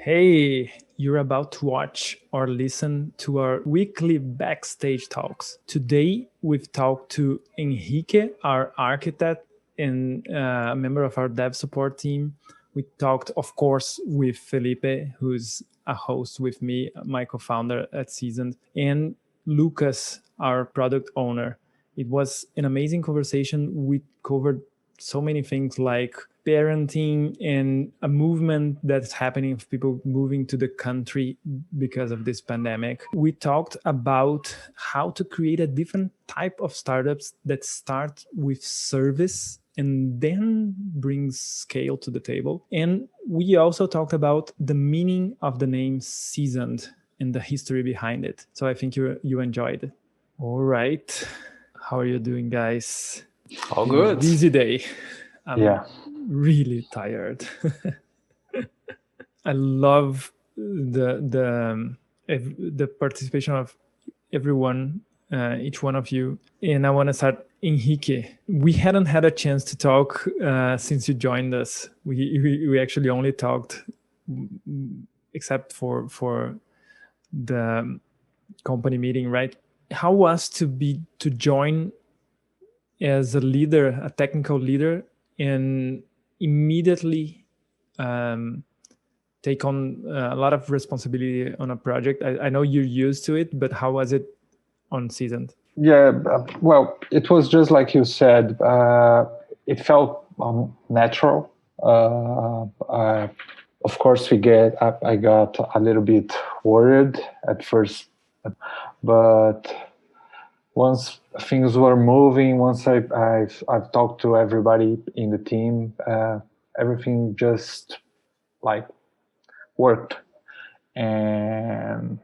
Hey, you're about to watch or listen to our weekly backstage talks. Today, we've talked to Enrique, our architect and a member of our dev support team. We talked, of course, with Felipe, who's a host with me, my co founder at Seasoned, and Lucas, our product owner. It was an amazing conversation. We covered so many things like parenting and a movement that's happening of people moving to the country because of this pandemic. We talked about how to create a different type of startups that start with service and then brings scale to the table. And we also talked about the meaning of the name Seasoned and the history behind it. So I think you enjoyed it. All right. How are you doing, guys? All good. Busy day. I'm Yeah. really tired. I love the participation of everyone, each one of you. And I want to start, Enrique. We hadn't had a chance to talk since you joined us. We actually only talked, except for the company meeting, right? How was to join as a leader, a technical leader, and immediately take on a lot of responsibility on a project? I know you're used to it, but how was it on Seasoned? Yeah. Well, it was just like you said. It felt natural. Of course, I got a little bit worried at first, but once things were moving, once I've talked to everybody in the team, everything just like worked. And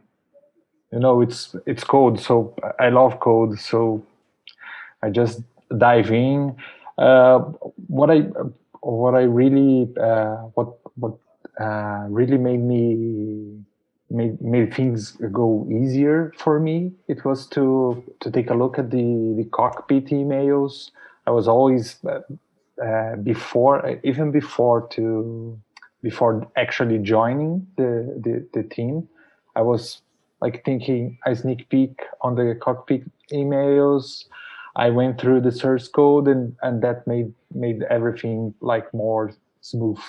it's code, so I love code, so I just dive in. uh, what I what I really what really made things go easier for me, it was to take a look at the cockpit emails. I was always before actually joining the team, I was like thinking I sneak peek on the cockpit emails. I went through the source code, and that made everything like more smooth.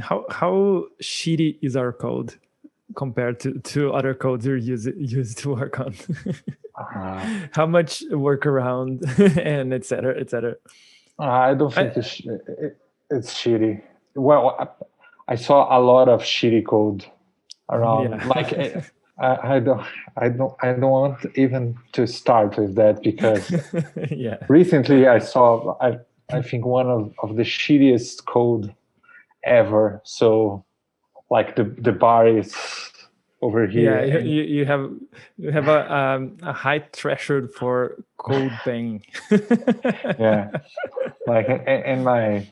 How shitty is our code compared to other codes you're used to work on? How much workaround and etc. etc. I don't think I, it's shitty. Well, I saw a lot of shitty code yeah. around. Like I don't want even to start with that, because Yeah. recently I think one of the shittiest code ever. So like the bar is over here, Yeah, and you have a high threshold for code pain. yeah, like in my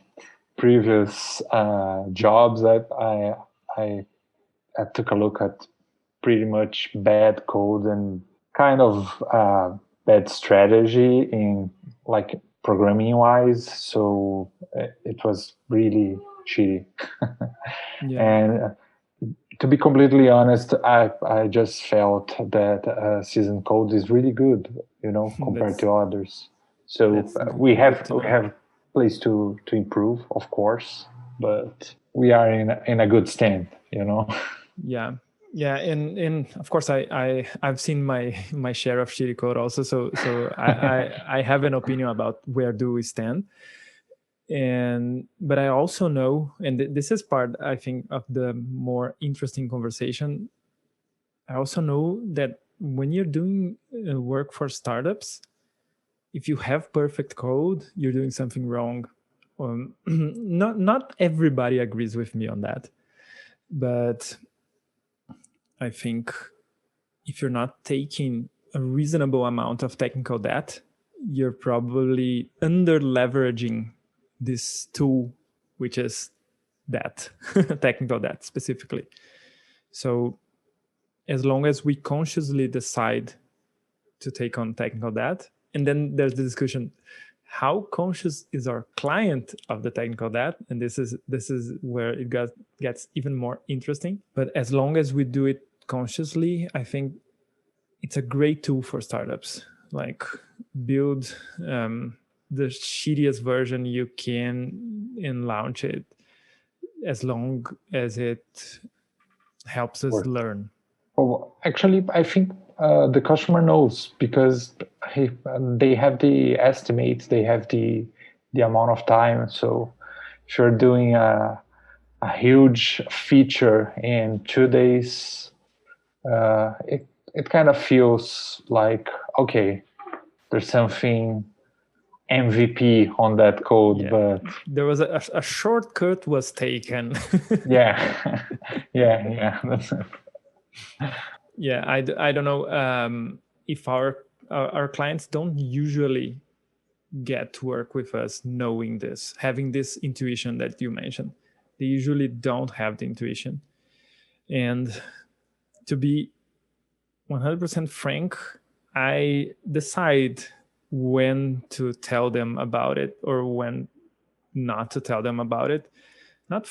previous jobs, I I took a look at pretty much bad code and kind of bad strategy in like programming wise. So it was really shitty. Yeah, And to be completely honest, I just felt that season code is really good, compared that's to others. So that's good to we know. have place to improve, of course, but we are in a good stand. Yeah, yeah, and of course I've seen my share of shitty code also. So I have an opinion about where do we stand. And but I also know, and this is part I think of the more interesting conversation. I also know that when you're doing work for startups, if you have perfect code, you're doing something wrong. Not everybody agrees with me on that, but I think if you're not taking a reasonable amount of technical debt, you're probably under leveraging this tool, which is debt, technical debt specifically. So as long as we consciously decide to take on technical debt, and then there's the discussion, how conscious is our client of the technical debt? And this is where it gets even more interesting. But as long as we do it consciously, I think it's a great tool for startups. Like build the shittiest version you can and launch it, as long as it helps us learn. Well, actually, I think the customer knows because they have the estimates, they have the amount of time. So if you're doing a huge feature in 2 days, it kind of feels like, okay, there's something MVP on that code, but there was a shortcut was taken. yeah, yeah, that's it. Yeah, I don't know if our clients don't usually get to work with us knowing this, having this intuition that you mentioned. They usually don't have the intuition. And to be 100% frank, I decide when to tell them about it or when not to tell them about it. Not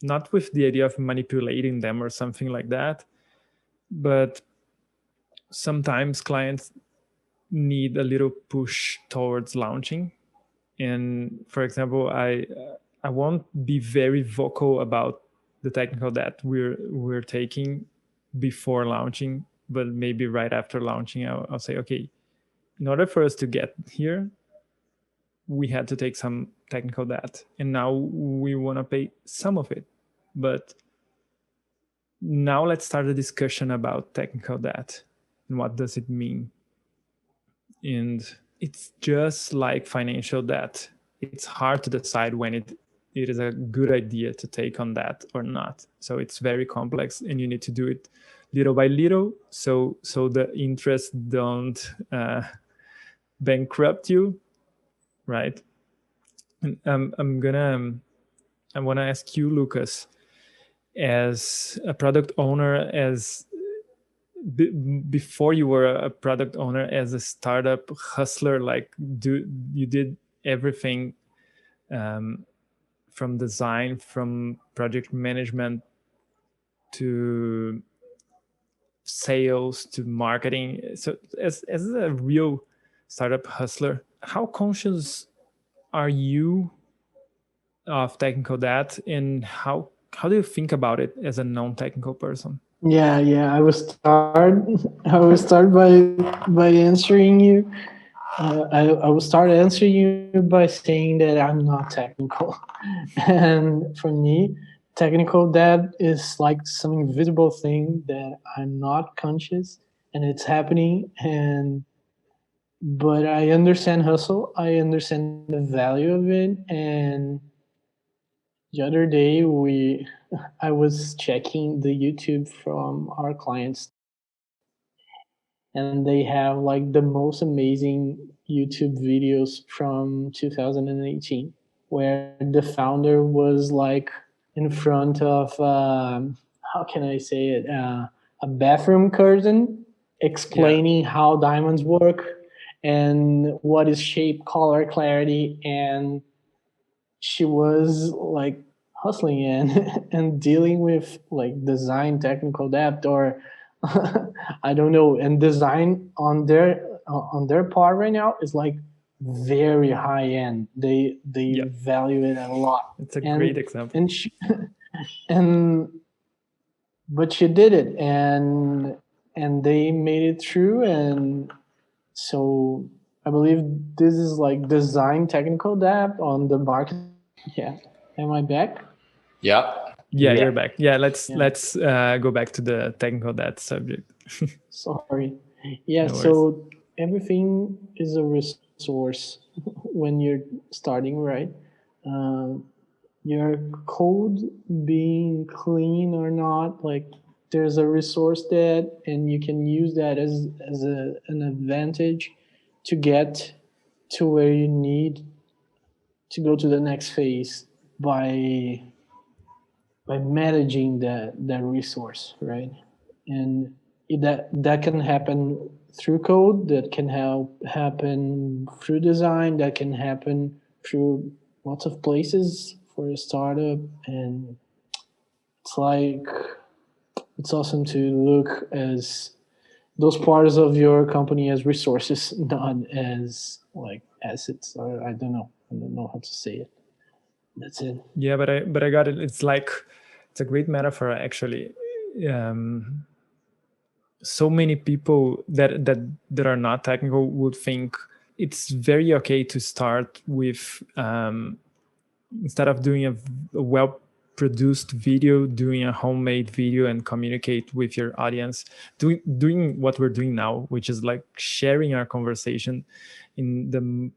not with the idea of manipulating them or something like that, but sometimes clients need a little push towards launching. And for example, I won't be very vocal about the technical that we're taking before launching, but maybe right after launching, I'll say, okay, in order for us to get here, we had to take some technical debt, and now we want to pay some of it. But now let's start a discussion about technical debt and what does it mean. And it's just like financial debt. It's hard to decide when it is a good idea to take on that or not. So it's very complex, and you need to do it little by little, so the interest don't bankrupt you, right? And I want to ask you, Lucas, as a product owner, as before you were a product owner, as a startup hustler, like you did everything, from design, from project management to sales to marketing. So as a real startup hustler, how conscious are you of technical debt, and how do you think about it as a non-technical person? Yeah. I will start by answering you. I will start answering you by saying that I'm not technical, and for me, technical debt is like some invisible thing that I'm not conscious, and it's happening. And but I understand hustle. I understand the value of it, and the other day I was checking the YouTube from our clients, and they have like the most amazing YouTube videos from 2018, where the founder was like in front of how can I say it, a bathroom curtain, explaining how diamonds work and what is shape, color, clarity, and she was like hustling and and dealing with like design technical debt or I don't know. And design on their part right now is like very high end. They value it a lot. It's a great example. And but she did it, and they made it through. And so I believe this is like design technical debt on the market. Yeah. Am I back? Yeah, you're back. Let's go back to the technical debt subject. Sorry. Yeah, No so everything is a resource when you're starting, right? Your code being clean or not, like there's a resource that, and you can use that as an advantage to get to where you need to go to the next phase by managing that resource, right? And that can happen through code, that can happen through design, that can happen through lots of places for a startup. And it's like, it's awesome to look as those parts of your company as resources, not as like assets, or I don't know how to say it. That's it. Yeah, but I got it. It's like, it's a great metaphor actually. So many people that are not technical would think it's very okay to start with, instead of doing a well produced video, doing a homemade video and communicate with your audience, doing what we're doing now, which is like sharing our conversation in the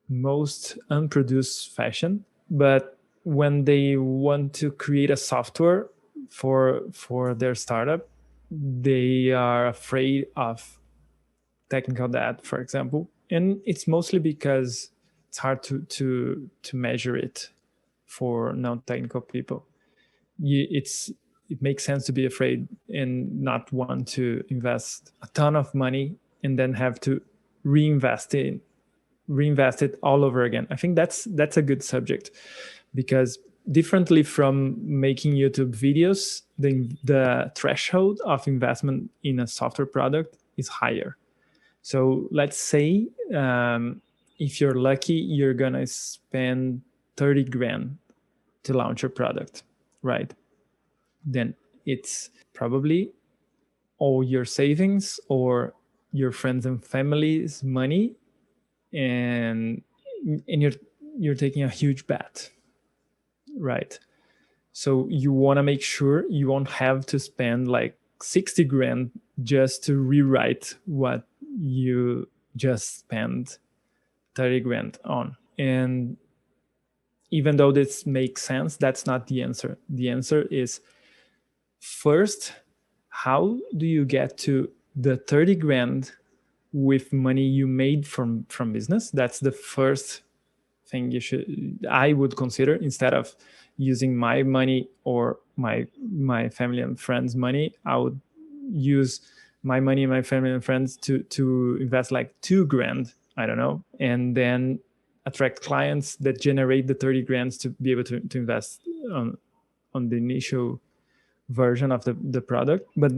most unproduced fashion. But when they want to create a software for their startup, they are afraid of technical debt, for example, and it's mostly because it's hard to measure it for non-technical people. It makes sense to be afraid and not want to invest a ton of money and then have to reinvest it all over again. I think that's a good subject, because differently from making YouTube videos, the threshold of investment in a software product is higher. So let's say, if you're lucky, you're gonna spend 30 grand to launch your product, right? Then it's probably all your savings or your friends and family's money, and you're taking a huge bet, right? So you want to make sure you won't have to spend like 60 grand just to rewrite what you just spent 30 grand on. And even though this makes sense, that's not the answer. The answer is, first, how do you get to the 30 grand with money you made from business? That's the first thing I would consider, instead of using my money or my family and friends' money. I would use my money and my family and friends to invest like 2 grand, I don't know, and then attract clients that generate the 30 grand to be able to invest on the initial version of the product. But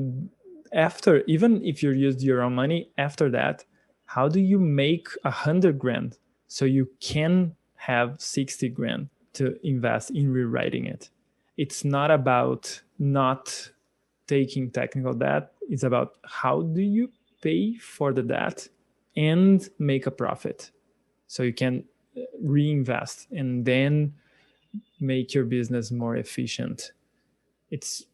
after, even if you used your own money, after that, how do you make 100 grand so you can have 60 grand to invest in rewriting it? It's not about not taking technical debt. It's about how do you pay for the debt and make a profit so you can reinvest and then make your business more efficient. It's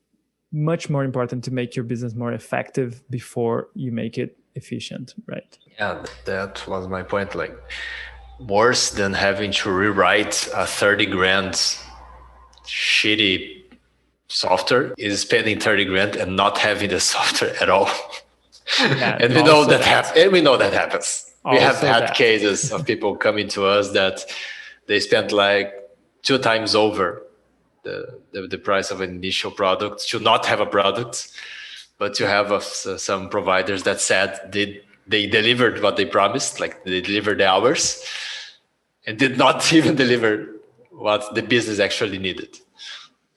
much more important to make your business more effective before you make it efficient, right? Yeah, that was my point. Like, worse than having to rewrite a 30 grand shitty software is spending 30 grand and not having the software at all. Yeah, and we know that happens. We have had cases of people coming to us that they spent like 2 times over the price of an initial product to not have a product, but to have some providers that said they delivered what they promised, like they delivered the hours, and did not even deliver what the business actually needed.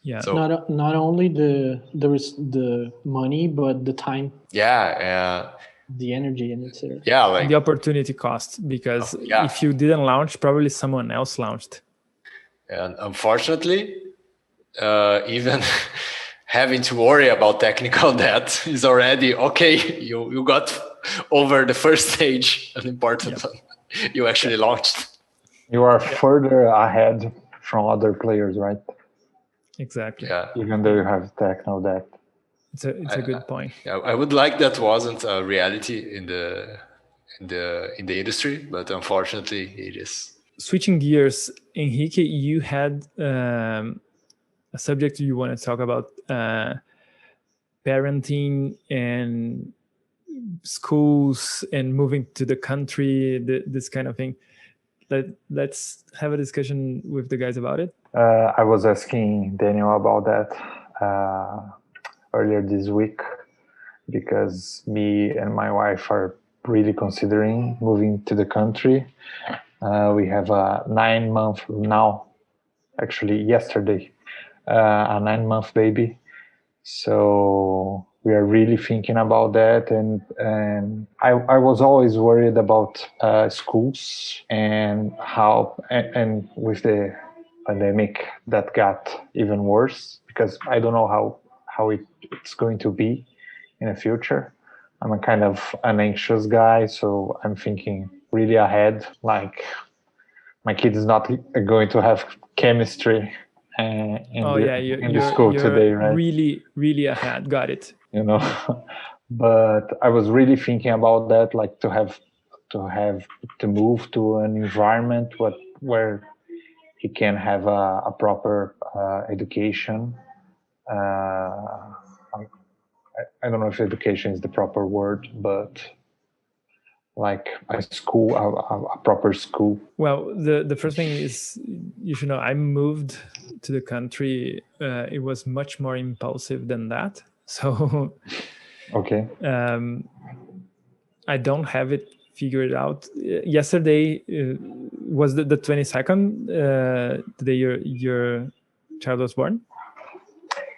Yeah. So not only the money, but the time. Yeah. The energy and etc. Yeah, like the opportunity cost, because if you didn't launch, probably someone else launched. And unfortunately, even having to worry about technical debt is already okay. You got over the first stage, an important one. You actually launched. You are further ahead from other players, right? Exactly. Yeah. Even though you have technical debt. It's a good point. Yeah, I would like that wasn't a reality in the industry, but unfortunately it is. Switching gears, Henrique, you had a subject you want to talk about, parenting and schools and moving to the country, this kind of thing. Let's have a discussion with the guys about it. I was asking Daniel about that earlier this week, because me and my wife are really considering moving to the country. We have a 9-month now, actually yesterday, a 9-month baby. So we are really thinking about that, and I was always worried about schools and how, and with the pandemic that got even worse, because I don't know how it's going to be in the future. I'm a kind of an anxious guy, so I'm thinking really ahead, like my kid is not going to have chemistry in the school you're today, right? really ahead. Got it. But I was really thinking about that, like to move to an environment where he can have a proper education. I don't know if education is the proper word, but like a school, a proper school. Well, the first thing is, you should know, I moved to the country. It was much more impulsive than that. So okay. I don't have it figured out. Yesterday was the 22nd, the day your child was born?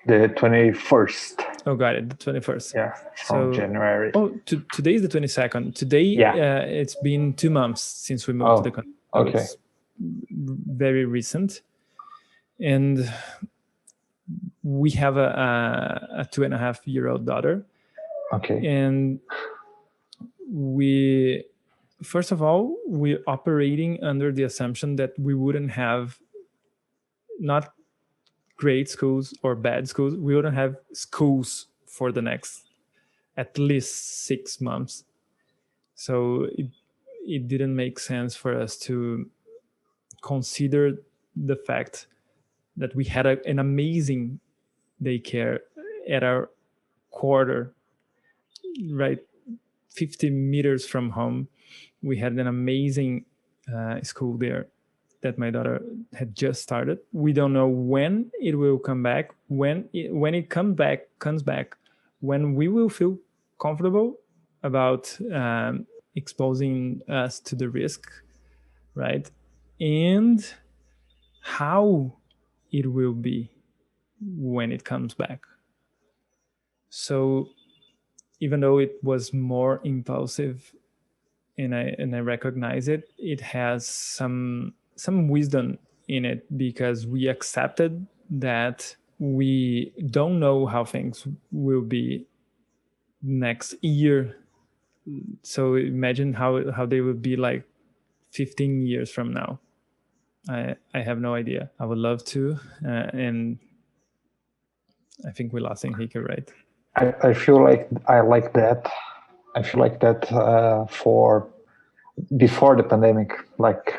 The 21st. Oh, got it. The 21st. Yeah, from January. Oh, today is the 22nd. Today, it's been 2 months since we moved to the country. So okay. It's very recent. And we have a 2.5-year-old daughter. Okay. And first of all, we're operating under the assumption that we wouldn't have not great schools or bad schools. We wouldn't have schools for the next at least 6 months. So it didn't make sense for us to consider the fact that we had an amazing daycare at our quarter, right 50 meters from home. We had an amazing school there that my daughter had just started. We don't know when it will come back. When it comes back, when we will feel comfortable about exposing us to the risk, right? And how it will be when it comes back. So even though it was more impulsive, and I recognize it, it has some wisdom in it, because we accepted that we don't know how things will be next year. So imagine how they will be like 15 years from now. I have no idea. I would love to, and I think we lost Enrique, right? I feel like I like that. I feel like that for before the pandemic, like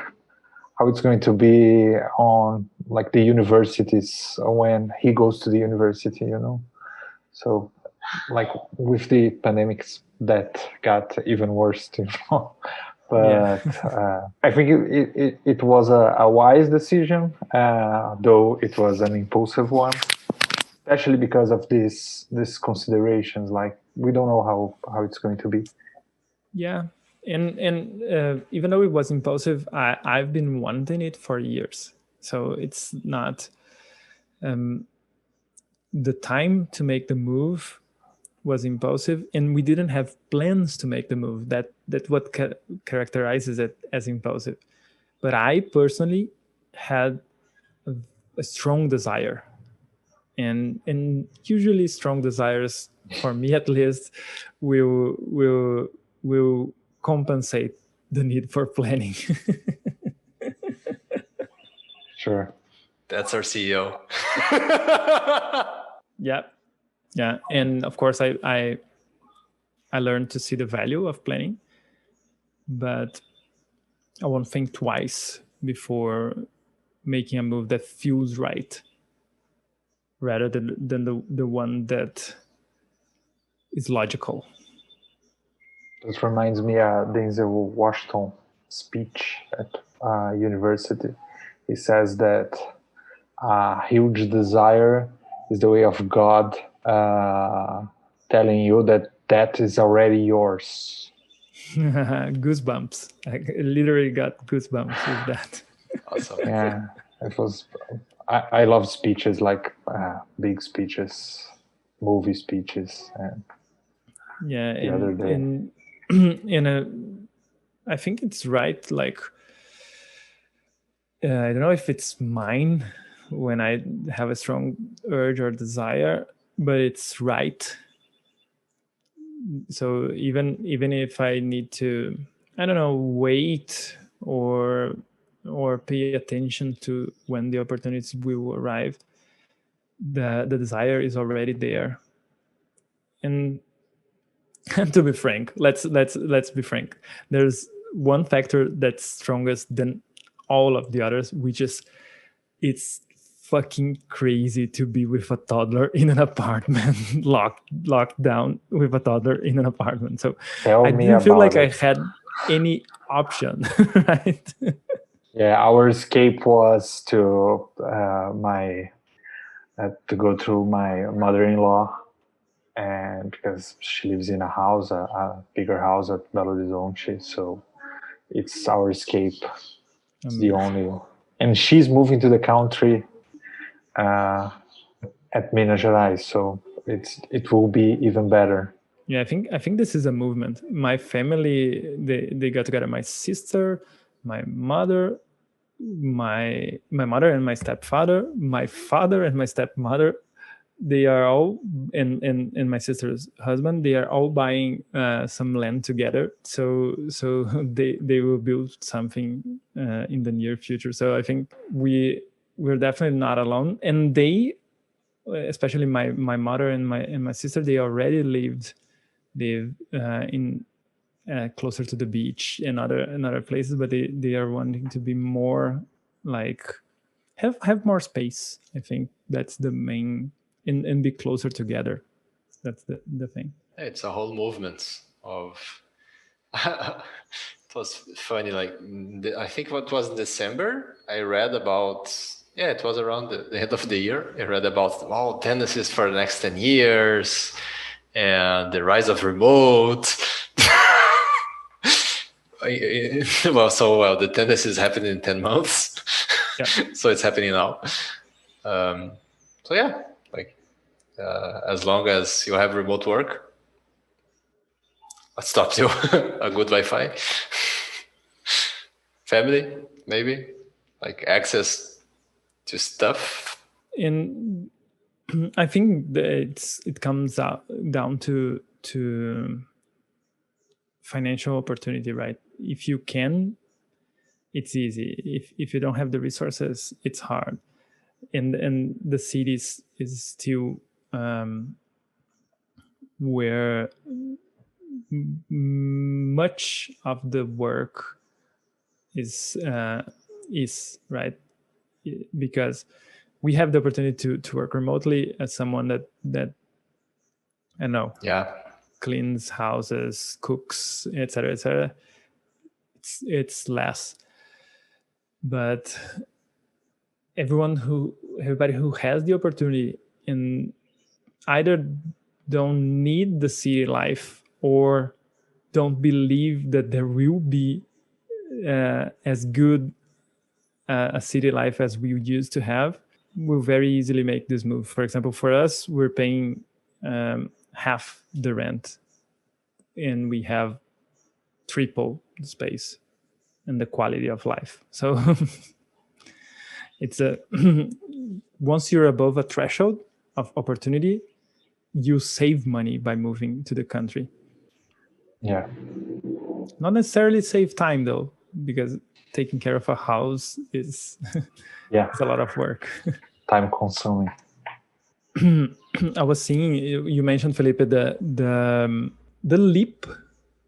how it's going to be on like the universities when he goes to the university, So like with the pandemics that got even worse too. But I think it was a wise decision, though it was an impulsive one, especially because of these considerations. Like we don't know how it's going to be. Yeah, and even though it was impulsive, I've been wanting it for years. So it's not the time to make the move was impulsive, and we didn't have plans to make the move. That what characterizes it as impulsive. But I personally had a strong desire, and usually strong desires, for me at least, will compensate the need for planning. Sure. That's our CEO. Yeah, and of course I learned to see the value of planning, but I won't think twice before making a move that feels right, rather than the one that is logical. This reminds me of Denzel Washington speech at university. He says that a huge desire is the way of God telling you that that is already yours. Goosebumps. I literally got goosebumps with that. Awesome. Yeah, it was. I love speeches, like big speeches, movie speeches, and Yeah, the other day. in a, I think it's right. Like, I don't know if it's mine when I have a strong urge or desire, but it's right. So even if I need to, I don't know, wait or pay attention to when the opportunities will arrive, the desire is already there. And to be frank, let's be frank. There's one factor that's strongest than all of the others, which is it's fucking crazy to be with a toddler in an apartment, locked down with a toddler in an apartment. So I didn't feel like I had any option, right? Yeah, our escape was to to go to my mother-in-law, and because she lives in a bigger house at Belo Horizonte, so it's our escape. It's the only, and she's moving to the country at Minas Gerais, so it will be even better. Yeah, I think this is a movement. My family, they got together. My sister, my mother, my mother and my stepfather, my father and my stepmother, they are all, and my sister's husband, they are all buying some land together. So they will build something in the near future. So I think we're definitely not alone. And they, especially my mother and my sister, they already live in closer to the beach and other places, but they are wanting to be more like have more space. I think that's the main, and be closer together. That's the thing. It's a whole movement of it was funny, like I think what was December, I read about, yeah, it was around the end of the year, I read about tendencies for the next 10 years and the rise of remote. The tendencies happened in 10 months. Yeah. So it's happening now. So yeah, like as long as you have remote work, what stops you? A good Wi-Fi, family, maybe, like access to stuff. And I think that it comes down to financial opportunity, right? If you can, it's easy. If you don't have the resources, it's hard. And the cities is still where much of the work is right, because we have the opportunity to work remotely as someone that I know, yeah, cleans houses, cooks, etc., etc. It's less, but everybody who has the opportunity and either don't need the city life or don't believe that there will be as good a city life as we used to have, will very easily make this move. For example, for us, we're paying half the rent and we have triple the space and the quality of life. So it's once you're above a threshold of opportunity, you save money by moving to the country. Yeah. Not necessarily save time though, because taking care of a house is it's a lot of work. Time consuming. I was seeing you mentioned, Felipe, the leap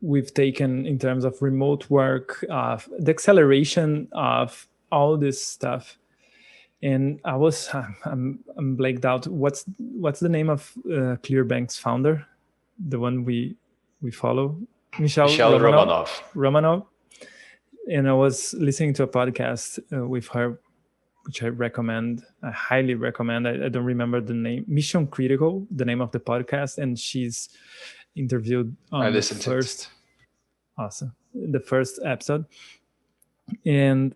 we've taken in terms of remote work, of the acceleration of all this stuff. And I'm blanked out. What's the name of Clearbank's founder? The one we follow, Michelle Romanov. And I was listening to a podcast with her, which I recommend. I highly recommend. I don't remember the name. Mission Critical, the name of the podcast, and she's interviewed on the first episode, and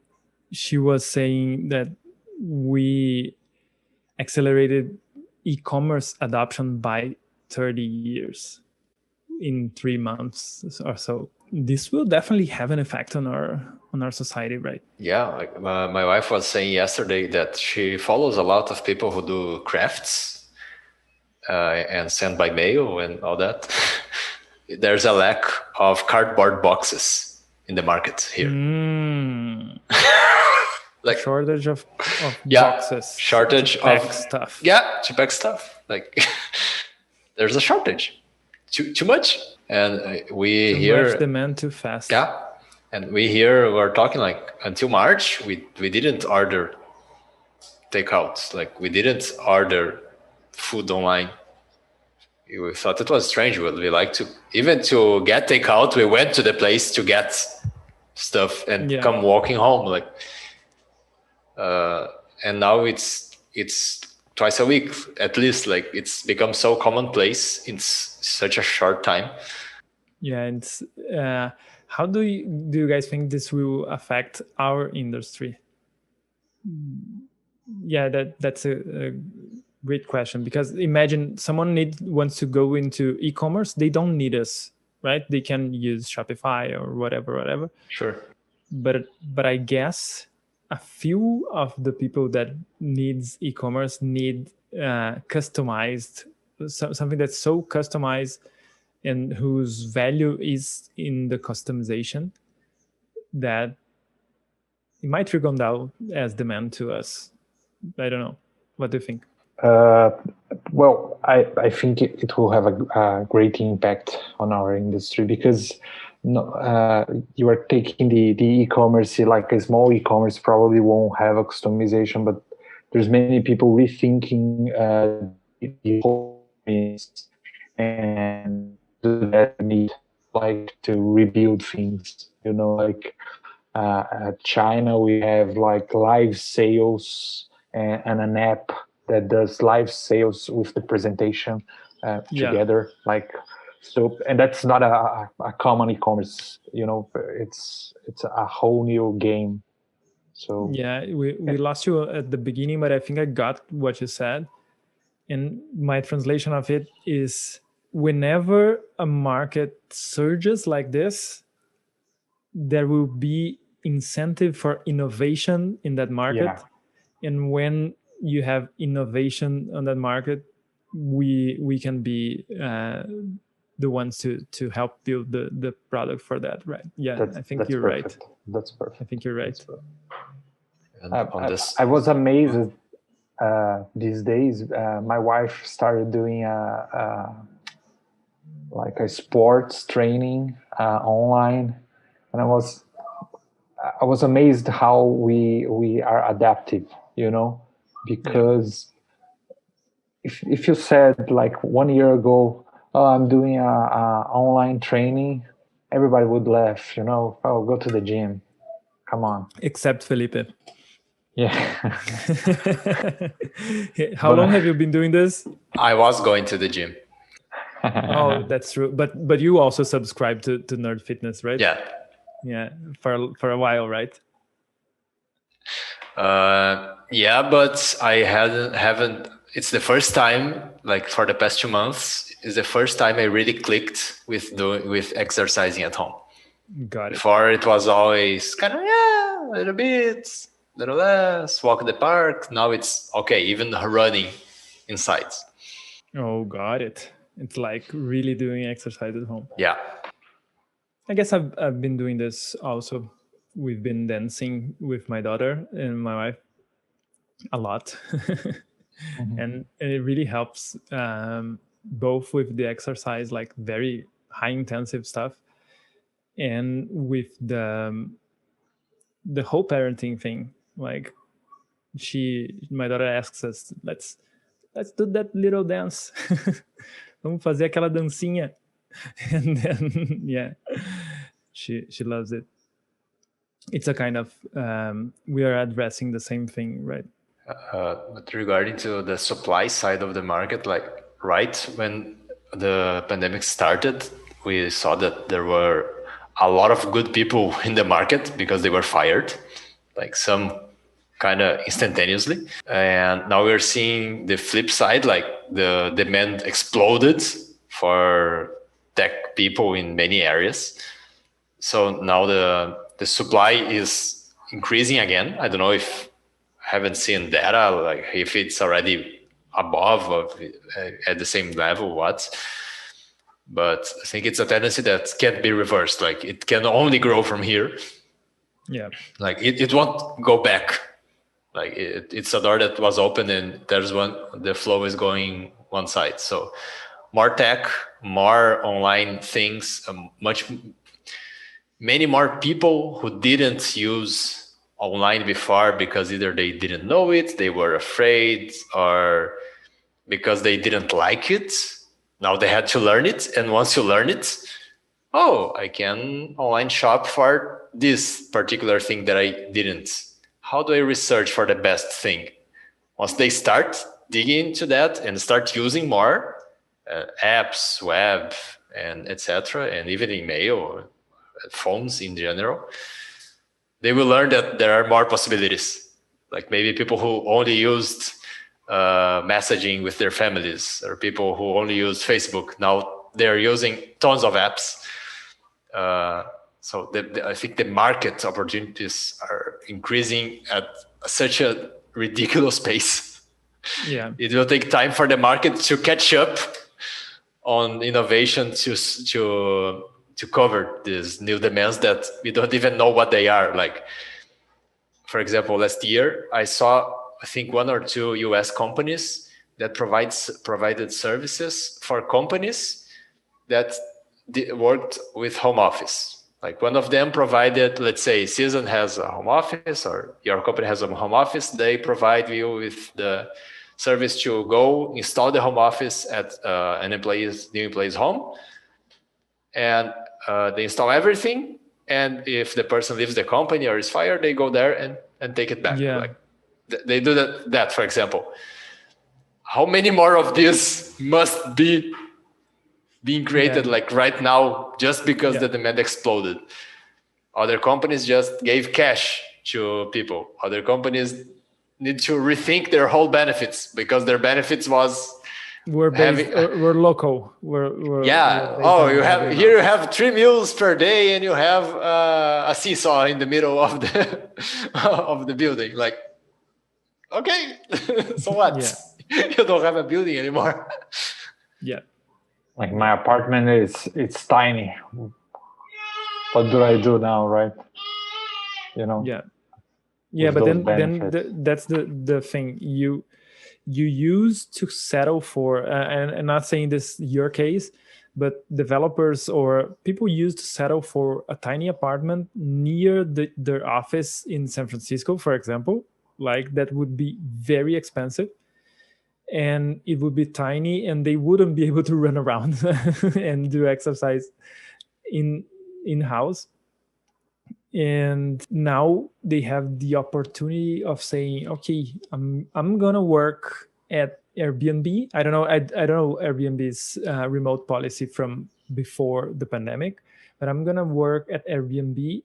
she was saying that we accelerated e-commerce adoption by 30 years in 3 months or so. This will definitely have an effect on our society, right? Yeah, like my wife was saying yesterday that she follows a lot of people who do crafts and send by mail and all that. There's a lack of cardboard boxes in the market here. Like shortage of boxes. Shortage of stuff. Yeah, to pack stuff. Like there's a shortage. Too much. And we too much demand too fast. Yeah. And we're talking like until March, we didn't order takeouts. Like we didn't order food online. We thought it was strange. We like to, even to get takeout, we went to the place to get stuff and come walking home. Like, and now it's twice a week at least. Like it's become so commonplace in such a short time. Yeah, it's how do you guys think this will affect our industry? Yeah, that's a great question, because imagine someone wants to go into e-commerce. They don't need us, right? They can use Shopify or whatever. Sure. But I guess a few of the people that needs e-commerce need customized, something that's so customized and whose value is in the customization, that it might trickle down as demand to us. I don't know. What do you think? Well, I think it will have a great impact on our industry, because you are taking the e-commerce, like a small e-commerce probably won't have a customization, but there's many people rethinking the whole business, and that need like to rebuild things. Like at China, we have like live sales and an app that does live sales with the presentation together. Like, so, and that's not a common e-commerce. It's a whole new game. So yeah, we lost you at the beginning, but I think I got what you said. And my translation of it is, whenever a market surges like this, there will be incentive for innovation in that market. Yeah. And when you have innovation on that market, we can be the ones to help build the product for that, right? Yeah, I think you're perfect. Right. That's perfect. I think you're right. I was amazed these days. My wife started doing like a sports training online, and I was amazed how we are adaptive, because if you said like 1 year ago, oh, I'm doing a online training, everybody would laugh, oh, go to the gym, come on. Except Felipe. Yeah. How long have you been doing this? I was going to the gym. Oh, that's true. But you also subscribe to Nerd Fitness, right? Yeah, for a while, right? Yeah, but I haven't. It's the first time, like for the past 2 months, is the first time I really clicked with exercising at home. Got it. Before it was always kind of a little bit, little less, walk in the park. Now it's okay, even running inside. Oh, got it. It's like really doing exercise at home. Yeah. I guess I've been doing this also. We've been dancing with my daughter and my wife a lot. Mm-hmm. And it really helps both with the exercise, like very high intensive stuff, and with the whole parenting thing. Like my daughter asks us, let's do that little dance. Vamos fazer aquela dancinha. And then, yeah, she loves it. It's a kind of, we are addressing the same thing, right? But regarding to the supply side of the market, like right when the pandemic started, we saw that there were a lot of good people in the market because they were fired, like some kind of instantaneously. And now we're seeing the flip side, like the demand exploded for tech people in many areas. So now the supply is increasing again. I don't know if I haven't seen data, like if it's already above or at the same level, what. But I think it's a tendency that can't be reversed. Like it can only grow from here. Yeah. Like it won't go back. Like it's a door that was open and there's one, the flow is going one side. So more tech, more online things, many more people who didn't use online before because either they didn't know it, they were afraid, or because they didn't like it. Now they had to learn it. And once you learn it, oh, I can online shop for this particular thing that I didn't. How do I research for the best thing? Once they start digging into that and start using more apps, web, and etc., and even email, phones in general, they will learn that there are more possibilities. Like maybe people who only used messaging with their families, or people who only use Facebook, now they're using tons of apps. So I think the market opportunities are increasing at such a ridiculous pace. Yeah. It will take time for the market to catch up on innovation to cover these new demands that we don't even know what they are. Like, for example, last year I saw, I think, 1 or 2 US companies that provided services for companies that worked with home office. Like one of them provided, let's say Season has a home office or your company has a home office. They provide you with the service to go install the home office at an new employee's home. And they install everything. And if the person leaves the company or is fired, they go there and take it back. Yeah. Like they do that, for example. How many more of this must be being created like right now just because the demand exploded? Other companies just gave cash to people. Other companies need to rethink their whole benefits because their benefits we're local. We're you have 3 meals per day and you have a seesaw in the middle of the of the building. Like, okay, so what? You don't have a building anymore. Yeah. Like my apartment it's tiny. What do I do now, right? You know. Yeah, but then that's the thing. You used to settle for, and not saying this your case, but developers or people used to settle for a tiny apartment near their office in San Francisco, for example. Like that would be very expensive. And it would be tiny and they wouldn't be able to run around and do exercise in-house. And now they have the opportunity of saying, okay, I'm gonna work at Airbnb. I don't know Airbnb's remote policy from before the pandemic, but I'm gonna work at Airbnb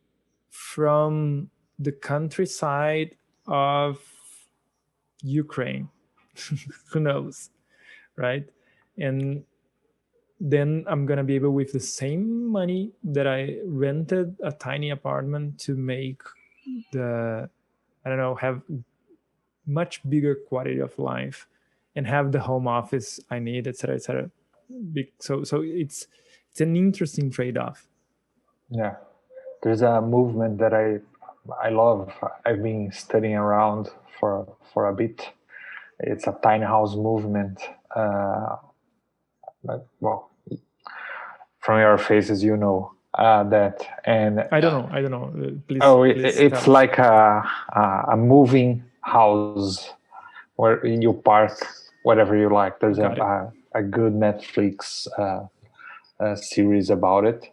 from the countryside of Ukraine. Who knows, right? And then I'm gonna be able, with the same money that I rented a tiny apartment, to make have much bigger quality of life and have the home office I need, etc., etc. So it's an interesting trade-off. Yeah, there's a movement that I love. I've been studying around for a bit. It's a tiny house movement. Well, from your faces, you know that. And I don't know. Please. It's like a moving house where you park whatever you like. There's a good Netflix series about it.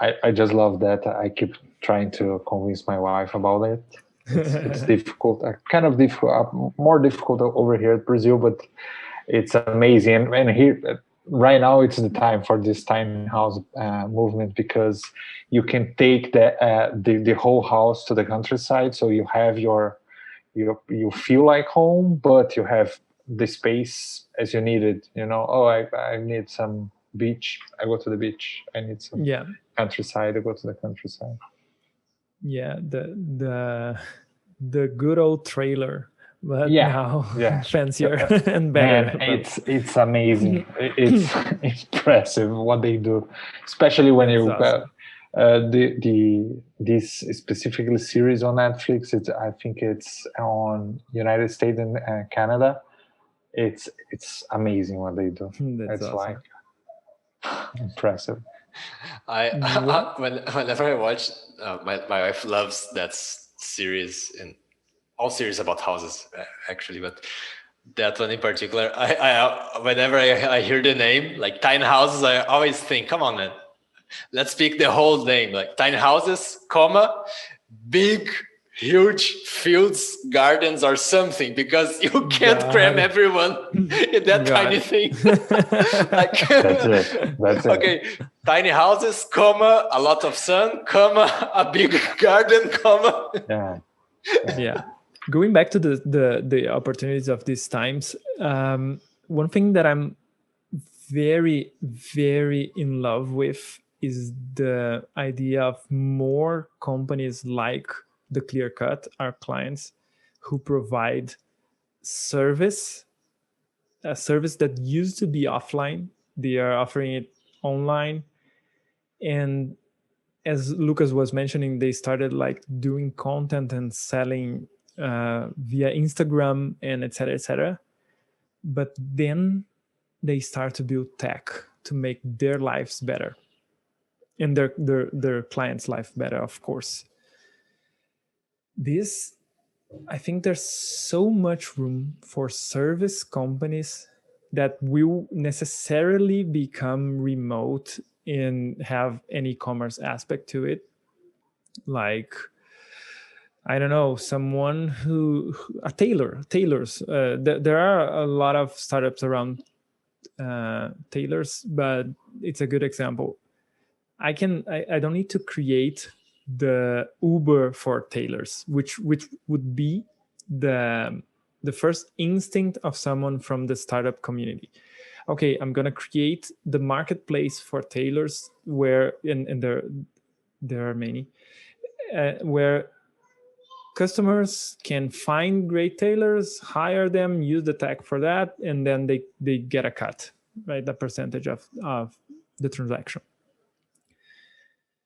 I just love that. I keep trying to convince my wife about it. It's difficult, kind of difficult, more difficult over here at Brazil, but it's amazing. And here, right now it's the time for this tiny house movement, because you can take the whole house to the countryside, so you have you feel like home, but you have the space as you need it. Oh, I need some beach, I go to the beach. I need some countryside, I go to the countryside. Yeah, the good old trailer, but now fancier and better. Man, it's amazing. It's impressive what they do, especially when awesome. This specifically series on Netflix. I think it's on United States and Canada. It's amazing what they do. That's it's awesome. Like impressive. Whenever I watch, my wife loves that series, and all series about houses actually, but that one in particular, I whenever I hear the name, like tiny houses, I always think, come on, man, let's pick the whole name, like tiny houses, comma, big, huge fields, gardens, or something, because you can't cram everyone in that tiny thing. Like, that's it. Okay, tiny houses, comma, a lot of sun, comma, a big garden, comma. Yeah. Going back to the opportunities of these times, one thing that I'm very, very in love with is the idea of more companies like the Clear Cut, our clients, who provide a service that used to be offline. They are offering it online. And as Lucas was mentioning, they started like doing content and selling via Instagram and et cetera, but then they start to build tech to make their lives better and their clients' life better, of course. I think there's so much room for service companies that will necessarily become remote and have an e-commerce aspect to it. Like, I don't know, someone tailors. There are a lot of startups around tailors, but it's a good example. I don't need to create the Uber for tailors, which would be the first instinct of someone from the startup community. Okay, I'm gonna create the marketplace for tailors where and there are many where customers can find great tailors, hire them, use the tech for that, and then they get a cut, right? The percentage of the transaction.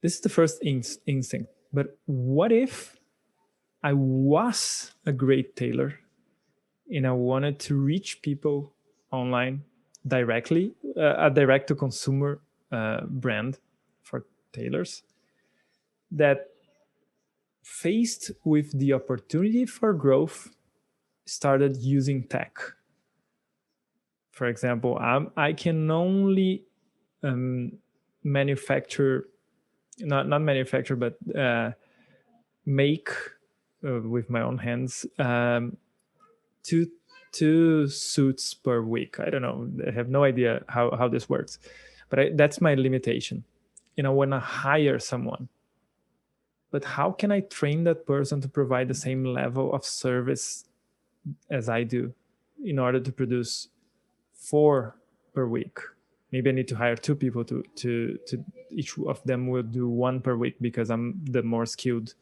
This is the first instinct. But what if I was a great tailor and I wanted to reach people online directly, a direct-to-consumer brand for tailors that, faced with the opportunity for growth, started using tech. For example, I can only manufacture, not manufacture, but make with my own hands two suits per week. I don't know. I have no idea how this works, but that's my limitation. I want to hire someone. But how can I train that person to provide the same level of service as I do in order to produce 4 per week? Maybe I need to hire 2 people to each of them will do 1 per week because I'm the more skilled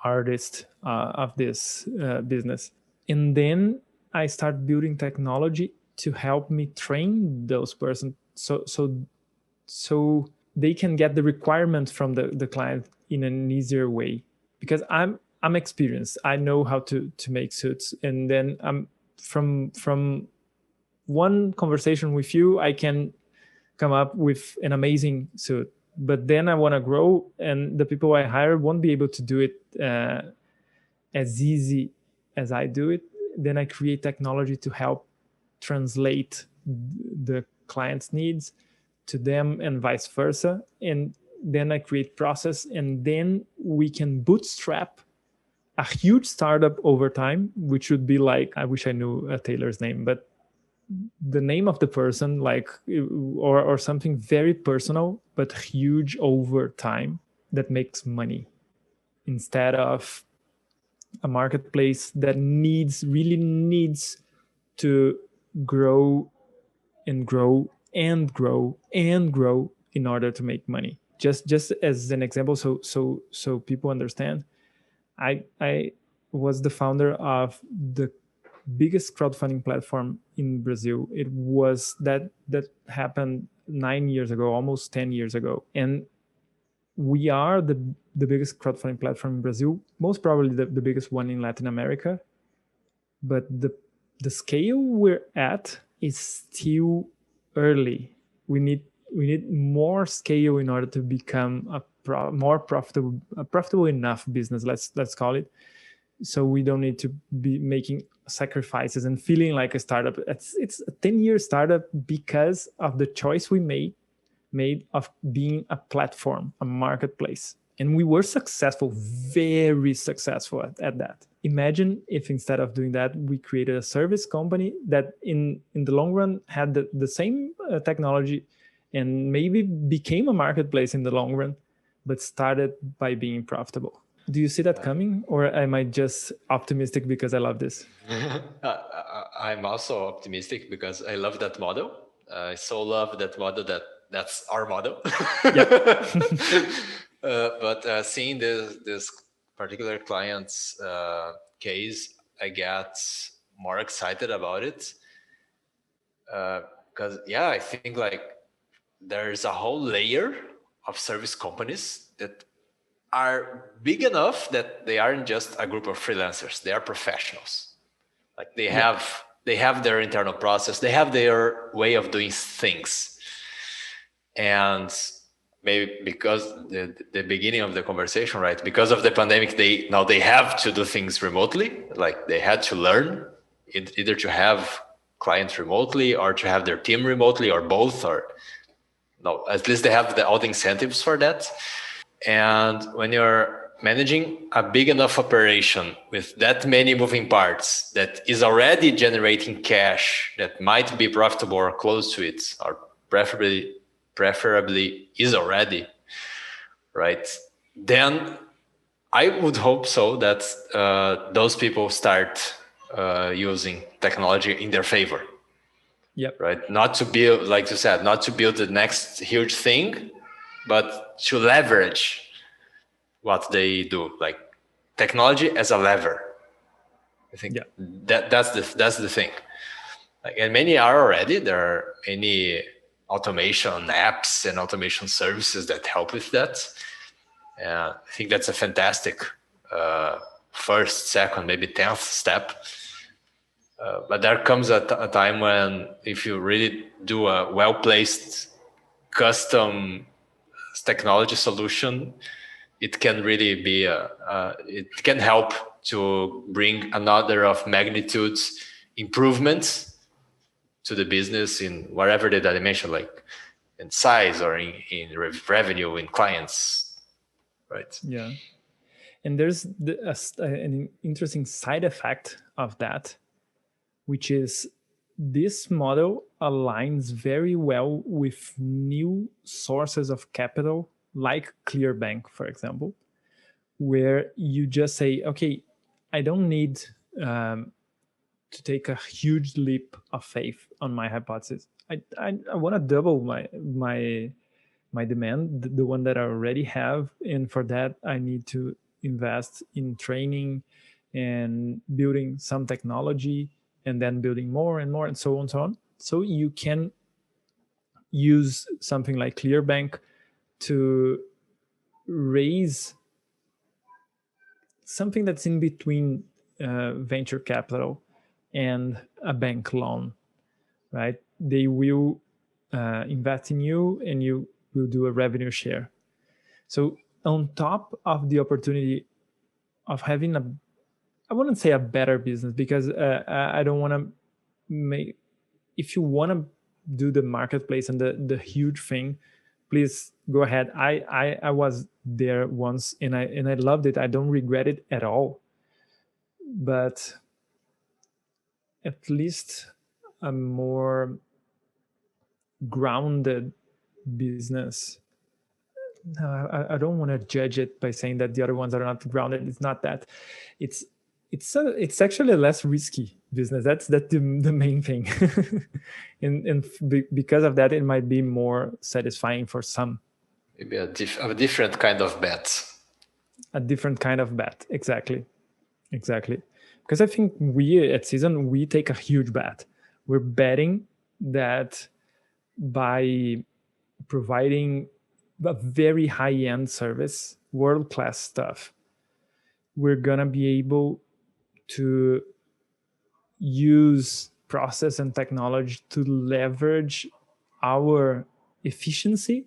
artist of this business. And then I start building technology to help me train those persons so they can get the requirements from the client in an easier way, because I'm experienced. I know how to make suits, and then from one conversation with you, I can come up with an amazing suit. But then I want to grow, and the people I hire won't be able to do it as easy as I do it. Then I create technology to help translate the client's needs to them and vice versa. And then I create process, and then we can bootstrap a huge startup over time, which would be like, I wish I knew a tailor's name, but the name of the person, like, or something very personal but huge over time that makes money, instead of a marketplace that really needs to grow and grow and grow and grow in order to make money. Just as an example, so people understand, I was the founder of the biggest crowdfunding platform in Brazil. It was that happened 9 years ago, almost 10 years ago. And we are the biggest crowdfunding platform in Brazil, most probably the biggest one in Latin America. But the scale we're at is still early. We need more scale in order to become a profitable enough business, let's call it. So we don't need to be making sacrifices and feeling like a startup. It's a 10-year startup because of the choice we made of being a platform, a marketplace. And we were successful, very successful at that. Imagine if instead of doing that, we created a service company that in the long run had the same technology and maybe became a marketplace in the long run, but started by being profitable. Do you see that coming, or am I just optimistic because I love this? I'm also optimistic because I love that model. I so love that model that's our model. But seeing this particular client's case, I get more excited about it because I think like there's a whole layer of service companies that are big enough that they aren't just a group of freelancers. They are professionals. Like they have their internal process. They have their way of doing things. And maybe because the beginning of the conversation, right? Because of the pandemic, they have to do things remotely. Like they had to learn either to have clients remotely or to have their team remotely or both, or no, at least they have all the incentives for that. And when you're managing a big enough operation with that many moving parts that is already generating cash that might be profitable or close to it, or preferably is already, right? Then I would hope so that those people start using technology in their favor. Yep. Right. Not to build, like you said, not to build the next huge thing, but to leverage what they do, like technology as a lever. I think that's the thing. Like, and many are already. There are many automation apps and automation services that help with that. I think that's a fantastic first, second, maybe 10th step. But there comes a time when if you really do a well-placed custom technology solution, it can really be it can help to bring another of magnitudes improvements to the business in whatever the dimension, like in size or in revenue, in clients, right? Yeah. And there's an interesting side effect of that, which is this model aligns very well with new sources of capital, like ClearBank, for example, where you just say, okay, I don't need to take a huge leap of faith on my hypothesis. I want to double my demand, the one that I already have, and for that I need to invest in training and building some technology, and then building more and more, and so on and so on. So you can use something like ClearBank to raise something that's in between venture capital and a bank loan, right? They will invest in you, and you will do a revenue share. So on top of the opportunity of having I wouldn't say a better business, because I don't want to make, if you want to do the marketplace and the huge thing, please go ahead. I was there once and I loved it. I don't regret it at all. But at least a more grounded business. No, I don't want to judge it by saying that the other ones are not grounded. It's not that. It's actually a less risky business. That's the main thing. and because of that, it might be more satisfying for some. Maybe a different kind of bet. A different kind of bet, exactly. Because I think we at Season, we take a huge bet. We're betting that by providing a very high-end service, world-class stuff, we're gonna be able to use process and technology to leverage our efficiency,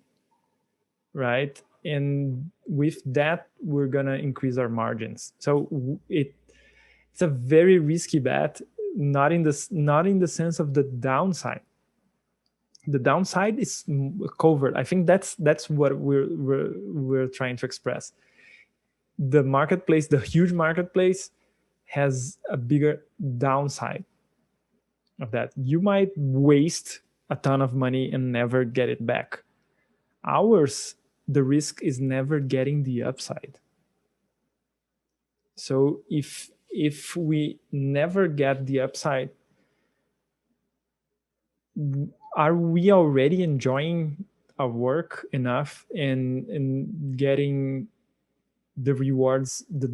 right? And with that, we're gonna increase our margins. So it's a very risky bet, not in the sense of the downside. The downside is covered. I think that's what we're trying to express. The marketplace, the huge marketplace, has a bigger downside of that. You might waste a ton of money and never get it back. Ours, the risk is never getting the upside. So if we never get the upside, are we already enjoying our work enough and getting the rewards, the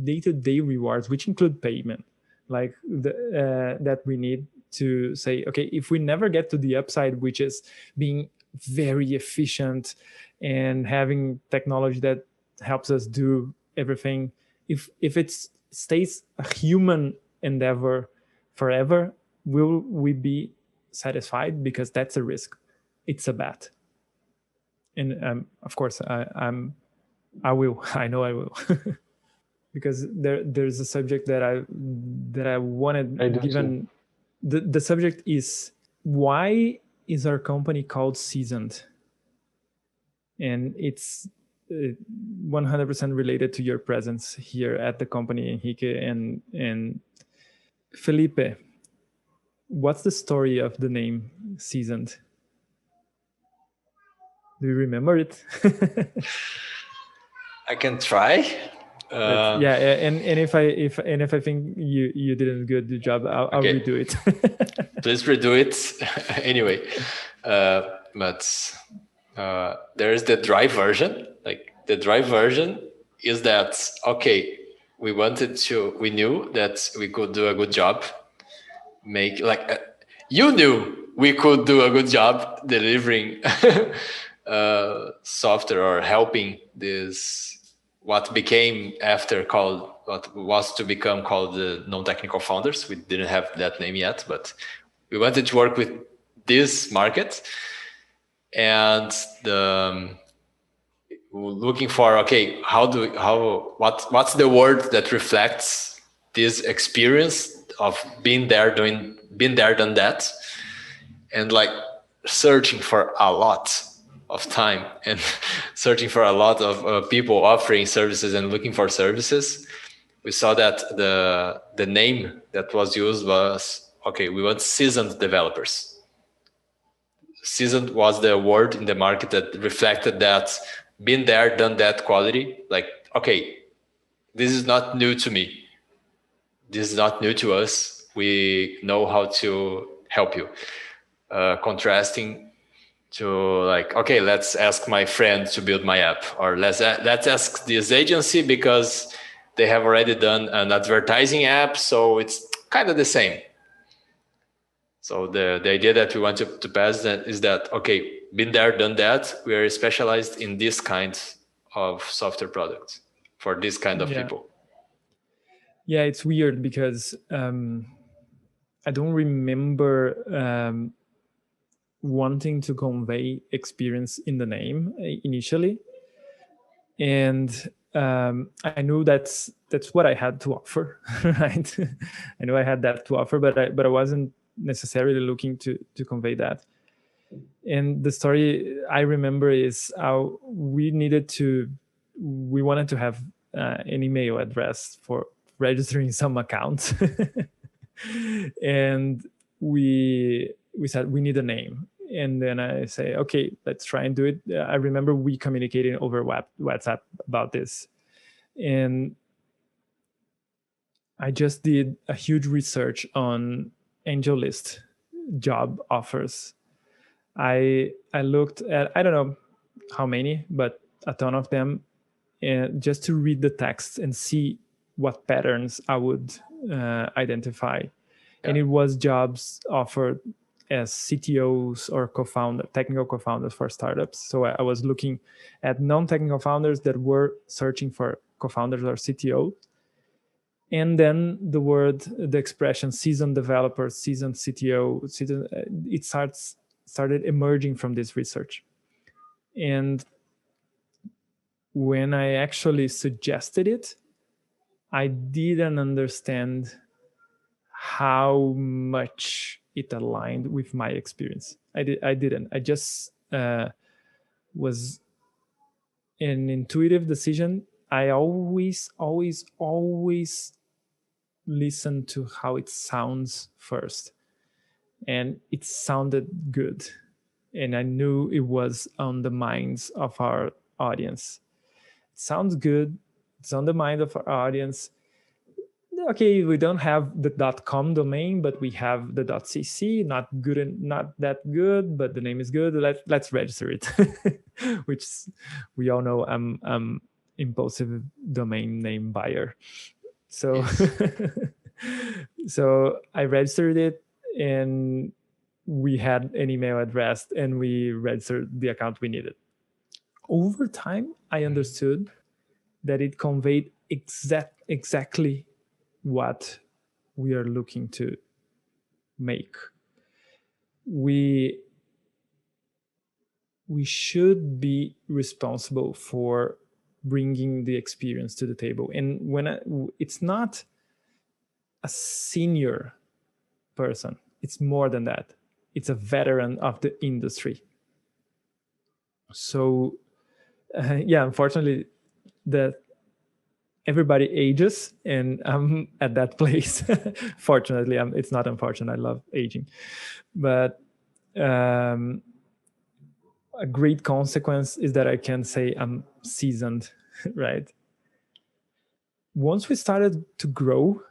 day-to-day rewards, which include payment, like that we need to say, okay, if we never get to the upside, which is being very efficient and having technology that helps us do everything, if it stays a human endeavor forever, will we be satisfied? Because that's a risk. It's a bet. And of course, I will. I know I will. Because there's a subject that I wanted. Given the subject is, why is our company called Seasoned? And it's 100% related to your presence here at the company, Enrique and Felipe. What's the story of the name Seasoned? Do you remember it? I can try. Yeah, and if I think you didn't do a good job, I'll redo it. Please redo it anyway. But there is the dry version. Like the dry version is that, okay, we knew that we could do a good job. You knew we could do a good job delivering software or helping this, what was to become called the non-technical founders. We didn't have that name yet, but we wanted to work with this market and looking for, okay, what's the word that reflects this experience of being there, done that, and like searching for a lot of time and searching for a lot of people offering services and looking for services. We saw that the name that was used was, okay, we want seasoned developers. Seasoned was the word in the market that reflected that, been there, done that quality. Like, okay, this is not new to me. This is not new to us. We know how to help you. Contrasting to like, okay, let's ask my friend to build my app, or let's ask this agency because they have already done an advertising app, so it's kind of the same. So the idea that we want to pass that is that, okay, been there, done that. We are specialized in this kind of software products for this kind of people. Yeah, it's weird because I don't remember wanting to convey experience in the name initially, and I knew that's what I had to offer, right? I know I had that to offer, but I wasn't necessarily looking to convey that. And the story I remember is how we wanted to have an email address for registering some accounts. And we said we need a name. And then I say, okay, let's try and do it. I remember we communicated over WhatsApp about this. And I just did a huge research on AngelList job offers. I looked at, I don't know how many, but a ton of them, just to read the text and see what patterns I would identify. And it was jobs offered as CTOs or technical co-founders for startups. So I was looking at non-technical founders that were searching for co-founders or CTO. And then the expression seasoned developer, seasoned CTO, it started emerging from this research. And when I actually suggested it, I didn't understand how much it aligned with my experience. I didn't. I just was an intuitive decision. I always listen to how it sounds first. And it sounded good. And I knew it was on the minds of our audience. It sounds good. It's on the mind of our audience. Okay, we don't have the .com domain, but we have the .cc. Not good and not that good, but the name is good. Let's register it. Which we all know I'm impulsive domain name buyer. So so I registered it, and we had an email address, and we registered the account we needed. Over time, I understood that it conveyed exactly what we are looking to make. We should be responsible for bringing the experience to the table. And it's not a senior person, it's more than that. It's a veteran of the industry. So unfortunately, everybody ages, and I'm at that place. Fortunately, it's not unfortunate. I love aging. But a great consequence is that I can say I'm seasoned, right? Once we started to grow,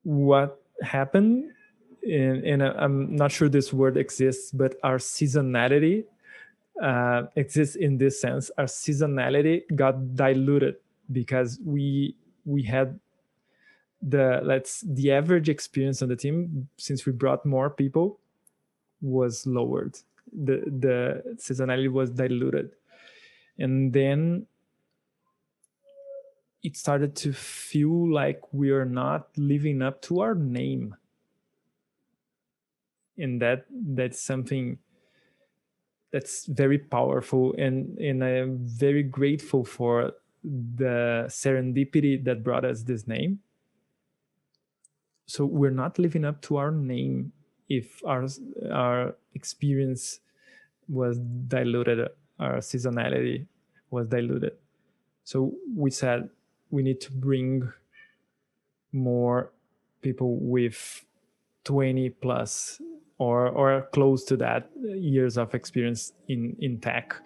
what happened, and I'm not sure this word exists, but our seasonality exists in this sense. Our seasonality got diluted because we had the average experience on the team, since we brought more people, was lowered. The seasonality was diluted, and then it started to feel like we are not living up to our name. And that's something that's very powerful, and I am very grateful for the serendipity that brought us this name. So we're not living up to our name if our experience was diluted, our seasonality was diluted. So we said we need to bring more people with 20 plus or close to that years of experience in tech,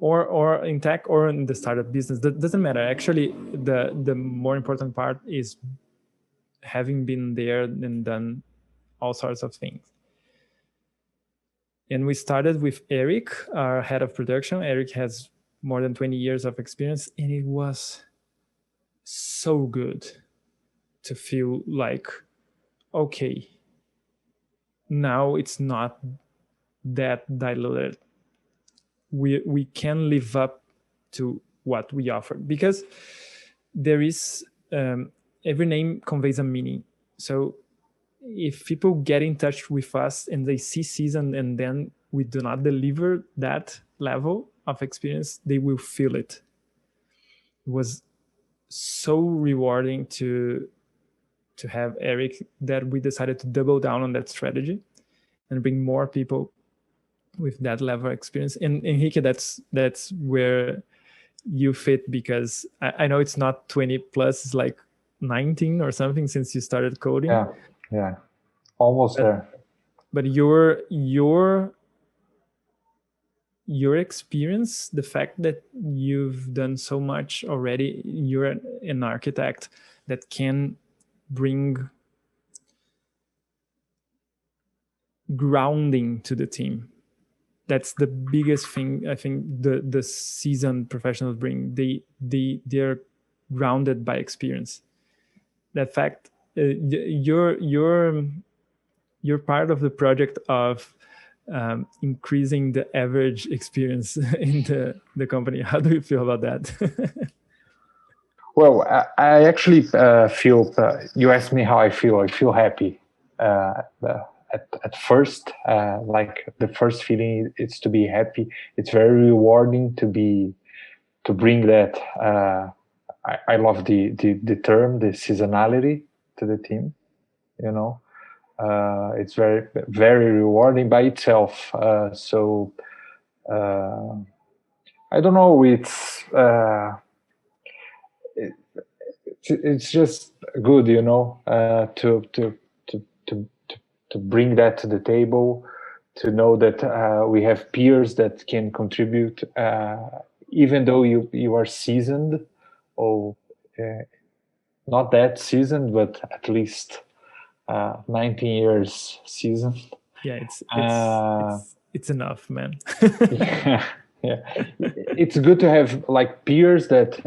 or in tech or in the startup business. That doesn't matter. Actually, the more important part is having been there and done all sorts of things. And we started with Eric, our head of production. Eric has more than 20 years of experience, and it was so good to feel like, okay, now it's not that diluted. We can live up to what we offer, because there is every name conveys a meaning. So if people get in touch with us and they see season, and then we do not deliver that level of experience, they will feel it. It was so rewarding to have Eric that we decided to double down on that strategy and bring more people with that level of experience. And Henrique, that's where you fit, because I know it's not 20 plus, it's like 19 or something since you started coding. Yeah. almost there. But your experience, the fact that you've done so much already, you're an architect that can bring grounding to the team. That's the biggest thing I think the seasoned professionals bring. They're grounded by experience. That fact, you're part of the project of increasing the average experience in the company. How do you feel about that? Well, I actually feel. You asked me how I feel. I feel happy. At first, like the first feeling is to be happy. It's very rewarding to bring that. I love the term, the seasonality to the team. You know, it's very very rewarding by itself. So I don't know. It's just good, you know, to bring that to the table, to know that we have peers that can contribute, even though you are seasoned, or not that seasoned, but at least 19 years seasoned. Yeah, it's enough, man. Yeah. Yeah, it's good to have like peers that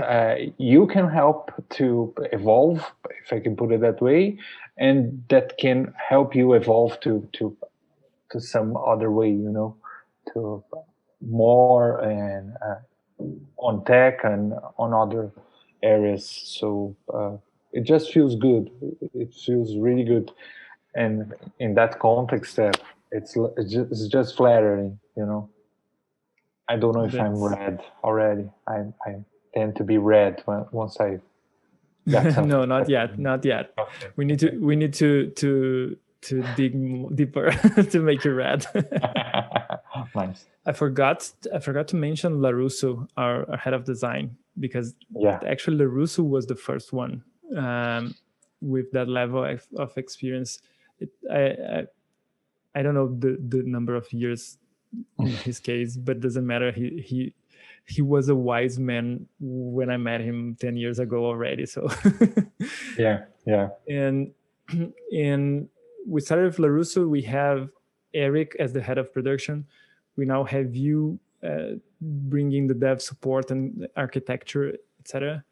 you can help to evolve, if I can put it that way, and that can help you evolve to some other way, you know, to more and on tech and on other areas. So it just feels good. It feels really good, and in that context, it's just flattering, you know. I don't know if I'm red already. I tend to be red once I got something. No, not yet. Okay. We need to dig deeper to make you red. Nice. I forgot to mention Larusso, our head of design, because actually Larusso was the first one with that level of experience. I don't know the number of years in his case, but doesn't matter. He was a wise man when I met him 10 years ago already. So yeah. And we started with Larusso. We have Eric as the head of production. We now have you bringing the dev support and architecture, etc.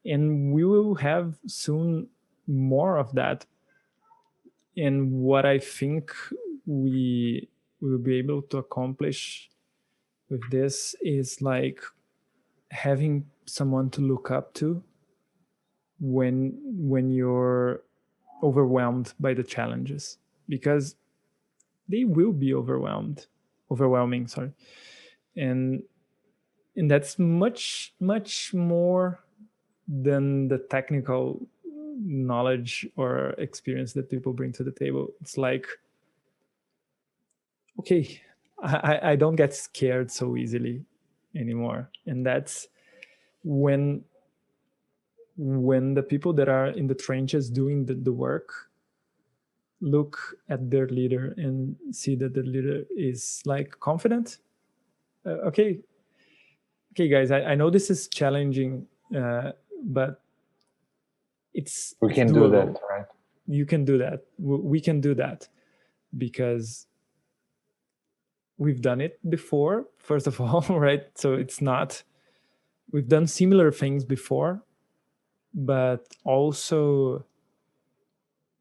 And we will have soon more of that. And what I think we will be able to accomplish with this is like having someone to look up to when you're overwhelmed by the challenges, because they will be overwhelming, sorry. And that's much more than the technical knowledge or experience that people bring to the table. It's like, okay, I don't get scared so easily anymore. And that's when the people that are in the trenches doing the work look at their leader and see that the leader is like confident. Okay guys, I know this is challenging, but we can do that, right? You can do that. We can do that because we've done it before, first of all, right? So it's not, we've done similar things before, but also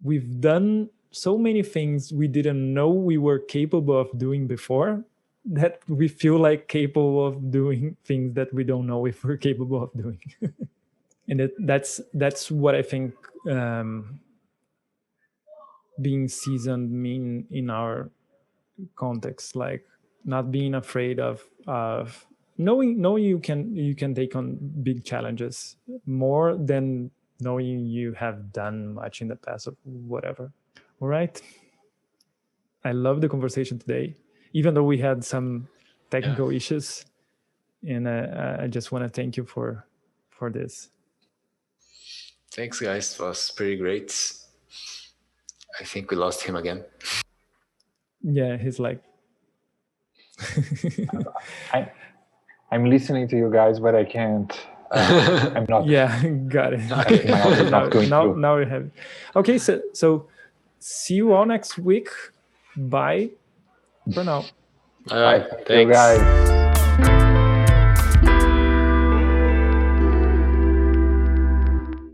we've done so many things we didn't know we were capable of doing before, that we feel like capable of doing things that we don't know if we're capable of doing. And that's what I think being seasoned mean in our context, like not being afraid of knowing you can take on big challenges more than knowing you have done much in the past or whatever. All right. I love the conversation today, even though we had some technical issues. And I just want to thank you for this. Thanks, guys. It was pretty great. I think we lost him again. Yeah, he's like. I'm listening to you guys, but I can't. I'm not. Yeah, got it. Okay. My audio is not going through. Now we have it. Okay, so see you all next week. Bye for now. All right. Bye. Thank you, Thanks. guys.